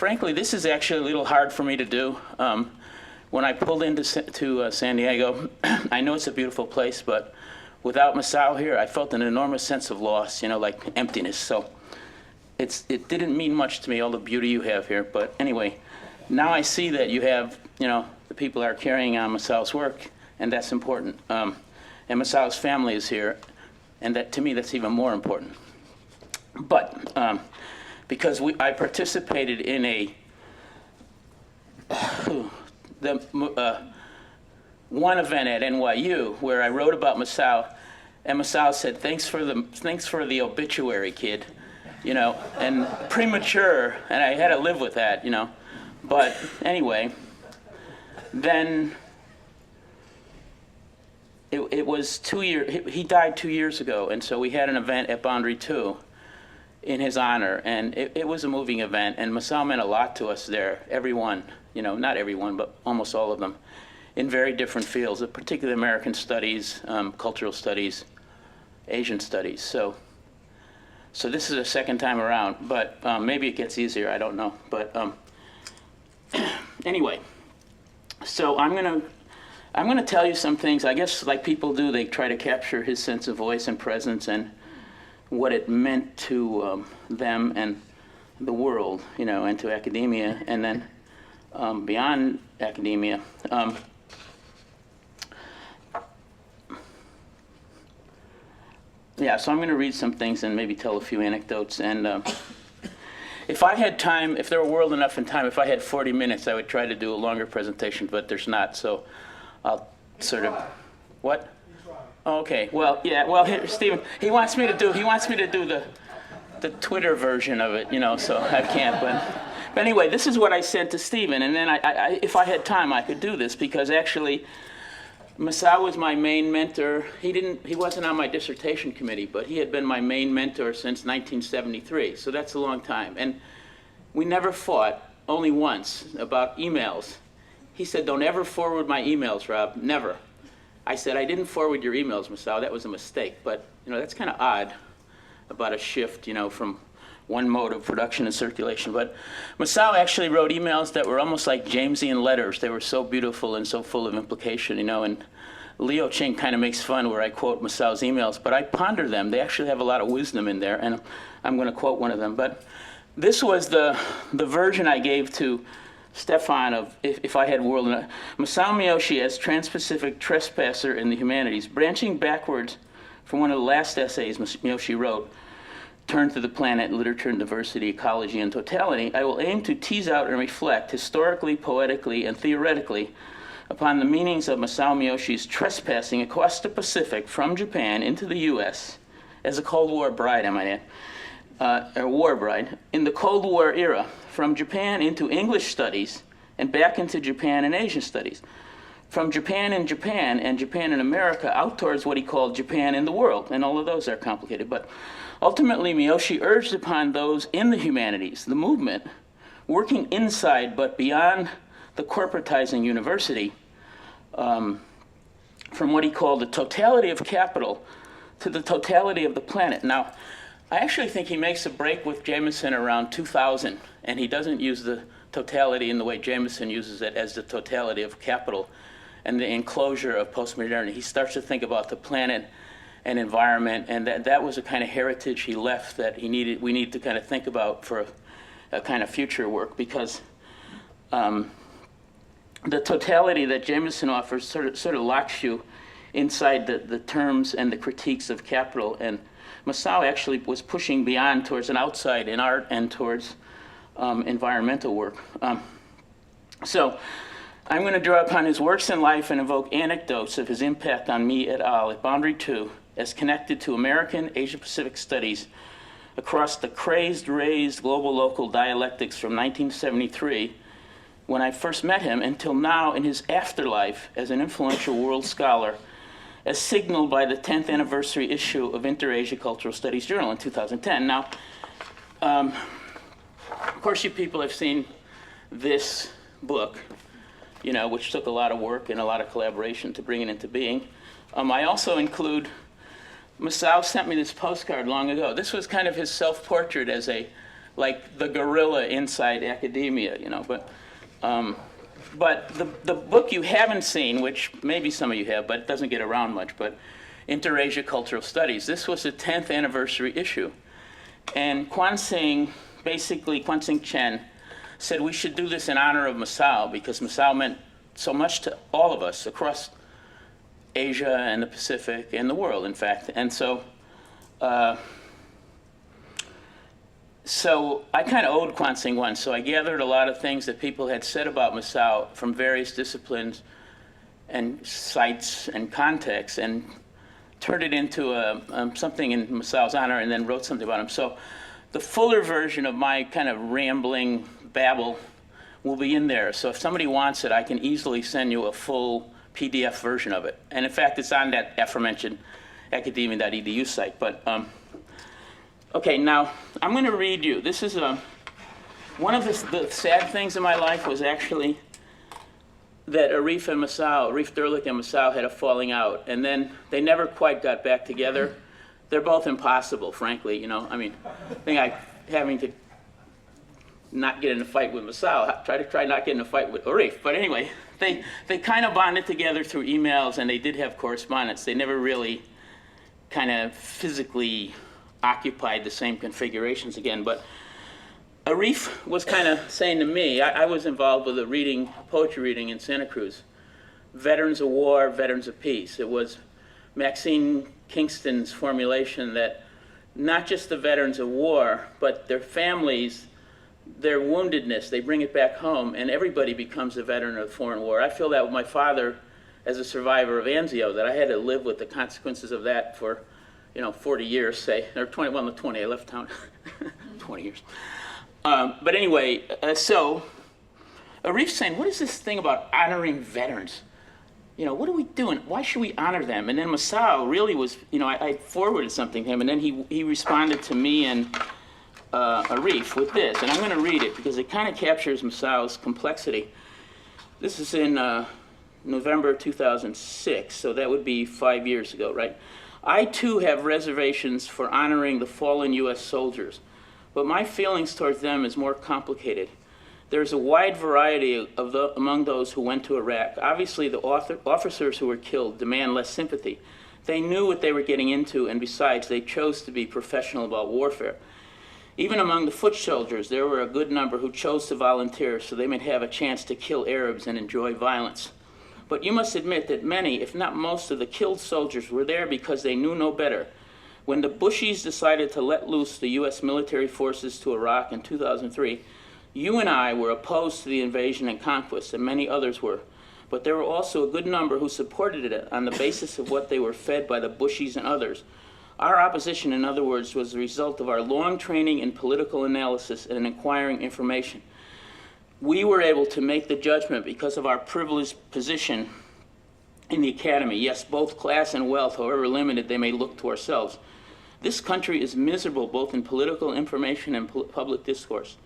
frankly, this is actually a little hard for me to do. When I pulled into San Diego, I know it's a beautiful place, but without Masao here, I felt an enormous sense of loss, like emptiness. So it didn't mean much to me, all the beauty you have here. But anyway, now I see that you have, the people are carrying on Masao's work, and that's important. And Masao's family is here, and that, to me, that's even more important. But because I participated in one event at NYU where I wrote about Masao, and Masao said, thanks for the obituary, kid, and premature, and I had to live with that, But anyway, then it was 2 years, he died 2 years ago, and so we had an event at Boundary 2 in his honor, and it was a moving event, and Masao meant a lot to us there, everyone, not everyone, but almost all of them, in very different fields, particularly American studies, cultural studies, Asian studies. So this is a second time around, but maybe it gets easier, I don't know. But anyway, so I'm gonna tell you some things. I guess like people do, they try to capture his sense of voice and presence and what it meant to them and the world, and to academia, and then beyond academia. So I'm going to read some things and maybe tell a few anecdotes. And if I had time, if there were world enough and time, if I had 40 minutes, I would try to do a longer presentation, but there's not. So I'll sort of, what? Oh, okay. Well, yeah. Well, here, Stephen, he wants me to do the Twitter version of it, so I can't. But anyway, this is what I sent to Stephen, and then if I had time, I could do this because actually, Masao was my main mentor. He wasn't on my dissertation committee, but he had been my main mentor since 1973. So that's a long time, and we never fought, only once, about emails. He said, "Don't ever forward my emails, Rob. Never." I said, "I didn't forward your emails, Masao. That was a mistake." But that's kind of odd about a shift, from one mode of production and circulation. But Masao actually wrote emails that were almost like Jamesian letters. They were so beautiful and so full of implication, and Leo Ching kind of makes fun where I quote Masao's emails, but I ponder them. They actually have a lot of wisdom in there, and I'm going to quote one of them. But this was the version I gave to Stefan of If I Had World. Masao Miyoshi as Trans-Pacific Trespasser in the Humanities, branching backwards from one of the last essays Miyoshi wrote, Turn to the Planet, Literature and Diversity, Ecology and Totality, I will aim to tease out and reflect historically, poetically, and theoretically upon the meanings of Masao Miyoshi's trespassing across the Pacific from Japan into the U.S. as a Cold War bride, I might add, or war bride, in the Cold War era, from Japan into English studies and back into Japan and Asian studies, from Japan and Japan and America out towards what he called Japan and the world, and all of those are complicated. But ultimately, Miyoshi urged upon those in the humanities, the movement, working inside but beyond the corporatizing university, from what he called the totality of capital to the totality of the planet. Now, I actually think he makes a break with Jameson around 2000, and he doesn't use the totality in the way Jameson uses it as the totality of capital and the enclosure of postmodernity. He starts to think about the planet and environment, and that was a kind of heritage he left that we need to kind of think about for a kind of future work, because the totality that Jameson offers sort of locks you inside the terms and the critiques of capital, and Masao actually was pushing beyond towards an outside in art and towards environmental work. So I'm going to draw upon his works in life and evoke anecdotes of his impact on me et al. At Boundary 2 as connected to American Asia-Pacific studies across the crazed, raised global local dialectics from 1973, when I first met him, until now in his afterlife as an influential world scholar, as signaled by the 10th anniversary issue of Inter-Asia Cultural Studies Journal in 2010. Now, of course you people have seen this book, which took a lot of work and a lot of collaboration to bring it into being. I also include, Masao sent me this postcard long ago. This was kind of his self-portrait as a like the gorilla inside academia, you know. But the book you haven't seen, which maybe some of you have, but it doesn't get around much, but Inter-Asia Cultural Studies. This was the 10th anniversary issue. And Kwan-Sing Chen, said we should do this in honor of Masao, because Masao meant so much to all of us across Asia and the Pacific and the world, in fact. And so I kind of owed Kwan-Sing one. So I gathered a lot of things that people had said about Masao from various disciplines and sites and contexts, and turned it into something in Masao's honor, and then wrote something about him. So the fuller version of my kind of rambling babble will be in there. So if somebody wants it, I can easily send you a full PDF version of it. And in fact, it's on that aforementioned academia.edu site. But okay, now I'm going to read you. This is one of the sad things in my life was actually that Arif Dirlik and Masao had a falling out, and then they never quite got back together. They're both impossible, frankly. You know, I mean, I think having to not get in a fight with Masao, try not getting in a fight with Arif. But anyway, they kind of bonded together through emails, and they did have correspondence. They never really kind of physically occupied the same configurations again. But Arif was kind of saying to me, I was involved with a poetry reading in Santa Cruz, Veterans of War, Veterans of Peace. It was Maxine Kingston's formulation that not just the veterans of war, but their families, their woundedness, they bring it back home, and everybody becomes a veteran of foreign war. I feel that with my father as a survivor of Anzio, that I had to live with the consequences of that for, 40 years, say, or 20, well, not 20, I left town, 20 years. But anyway, so Arif's saying, what is this thing about honoring veterans? What are we doing? Why should we honor them? And then Masao really was, I forwarded something to him, and then he responded to me and Arif with this. And I'm going to read it because it kind of captures Masao's complexity. This is in November 2006, so that would be 5 years ago, right? I, too, have reservations for honoring the fallen U.S. soldiers, but my feelings towards them is more complicated. There's a wide variety among those who went to Iraq. Obviously, the officers who were killed demand less sympathy. They knew what they were getting into, and besides, they chose to be professional about warfare. Even among the foot soldiers, there were a good number who chose to volunteer so they might have a chance to kill Arabs and enjoy violence. But you must admit that many, if not most, of the killed soldiers were there because they knew no better. When the Bushis decided to let loose the U.S. military forces to Iraq in 2003, you and I were opposed to the invasion and conquest, and many others were. But there were also a good number who supported it on the basis of what they were fed by the Bushis and others. Our opposition, in other words, was the result of our long training in political analysis and in acquiring information. We were able to make the judgment because of our privileged position in the academy. Yes, both class and wealth, however limited they may look to ourselves. This country is miserable both in political information and public discourse.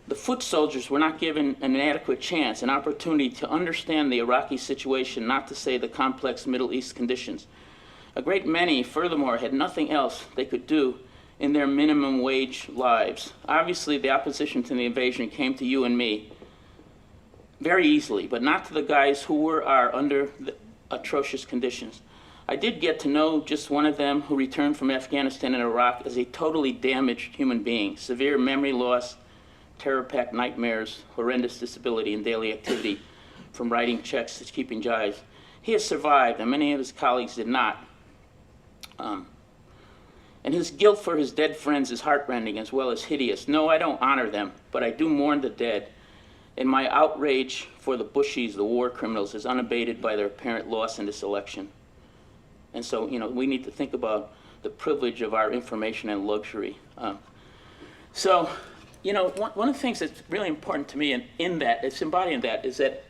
The foot soldiers were not given an adequate chance, an opportunity to understand the Iraqi situation, not to say the complex Middle East conditions. A great many, furthermore, had nothing else they could do in their minimum wage lives. Obviously, the opposition to the invasion came to you and me very easily, but not to the guys who are under the atrocious conditions. I did get to know just one of them who returned from Afghanistan and Iraq as a totally damaged human being, severe memory loss, terror-packed nightmares, horrendous disability and daily activity, from writing checks to keeping jobs. He has survived, and many of his colleagues did not. And his guilt for his dead friends is heartrending as well as hideous. No, I don't honor them, but I do mourn the dead. And my outrage for the Bushis, the war criminals, is unabated by their apparent loss in this election. And so, we need to think about the privilege of our information and luxury. One of the things that's really important to me in that, it's embodying that, is that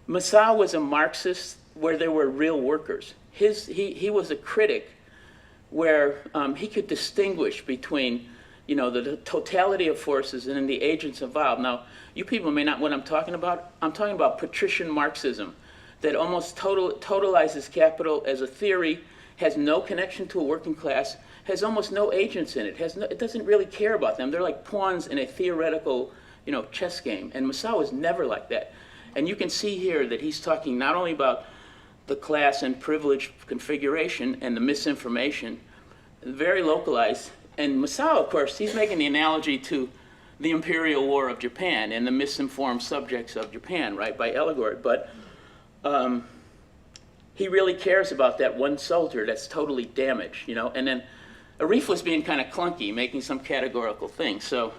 Masao was a Marxist where there were real workers. He was a critic where he could distinguish between, the totality of forces and the agents involved. Now, you people may not know what I'm talking about. I'm talking about patrician Marxism that almost totalizes capital as a theory, has no connection to a working class, has almost no agents in it. It doesn't really care about them. They're like pawns in a theoretical, chess game. And Masao is never like that. And you can see here that he's talking not only about the class and privilege configuration and the misinformation, very localized. And Masao, of course, he's making the analogy to the Imperial War of Japan and the misinformed subjects of Japan, right, by allegory. But he really cares about that one soldier that's totally damaged, And then Arif was being kind of clunky, making some categorical things. So